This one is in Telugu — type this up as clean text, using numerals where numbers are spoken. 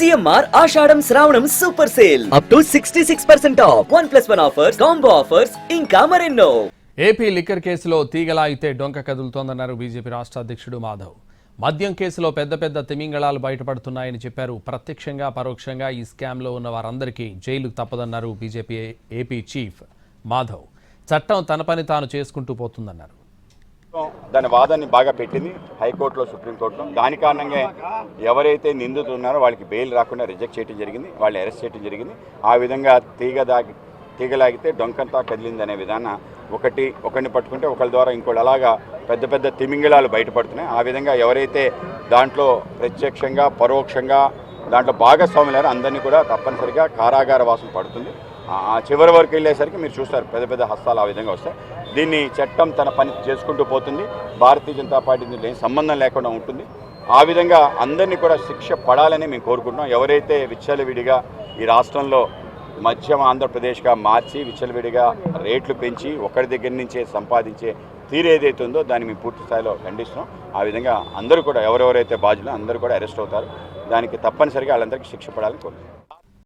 సిఎంఆర్ ఆషాఢం శ్రావణం super sale up to 66% of 1+1 offers, combo offers ఇంకా మరెన్నో. ఏపీ లిక్కర్ కేసులో తీగలాగితే డొంక కదులుతోందన్నారు బీజేపీ రాష్ట్ర అధ్యక్షుడు మాధవ్. మద్యం కేసులో పెద్ద పెద్ద తిమింగళాలు బయటపడుతున్నాయని చెప్పారు. ప్రత్యక్షంగా పరోక్షంగా ఈ స్కామ్లో ఉన్న వారందరికీ జైలు తప్పదన్నారు బీజేపీ ఏపీ చీఫ్ మాధవ్. చట్టం తన పని తాను చేసుకుంటూ పోతుందన్నారు. దాని వాదాన్ని బాగా పెట్టింది హైకోర్టులో, సుప్రీంకోర్టులో. దాని కారణంగా ఎవరైతే నిందితులు ఉన్నారో వాళ్ళకి బెయిల్ రాకుండా రిజెక్ట్ చేయడం జరిగింది, వాళ్ళని అరెస్ట్ చేయడం జరిగింది. ఆ విధంగా తీగలాగితే డొంకంతా కదిలింది అనే విధానం ఒకరిని పట్టుకుంటే ఒకరి ద్వారా ఇంకోటి అలాగా పెద్ద పెద్ద తిమింగళాలు బయటపడుతున్నాయి. ఆ విధంగా ఎవరైతే దాంట్లో ప్రత్యక్షంగా పరోక్షంగా దాంట్లో భాగస్వాములారో అందరినీ కూడా తప్పనిసరిగా కారాగార వాసం పడుతుంది. ఆ చివరి వరకు వెళ్ళేసరికి మీరు చూస్తారు పెద్ద పెద్ద హస్తాలు ఆ విధంగా వస్తాయి. దీన్ని చట్టం తన పని చేసుకుంటూ పోతుంది. భారతీయ జనతా పార్టీ దీంట్లో సంబంధం లేకుండా ఉంటుంది. ఆ విధంగా అందరినీ కూడా శిక్ష పడాలని మేము కోరుకుంటున్నాం. ఎవరైతే విచ్చలవిడిగా ఈ రాష్ట్రంలో మధ్య ఆంధ్రప్రదేశ్గా మార్చి విచ్చలవిడిగా రేట్లు పెంచి ఒకరి దగ్గర నుంచే సంపాదించే తీరు ఏదైతే ఉందో దాన్ని మేము పూర్తి స్థాయిలో ఖండిస్తున్నాం. ఆ విధంగా అందరూ కూడా ఎవరెవరైతే బాధ్యులు అందరూ కూడా అరెస్ట్ అవుతారు. దానికి తప్పనిసరిగా వాళ్ళందరికీ శిక్ష పడాలని కోరుతున్నాం.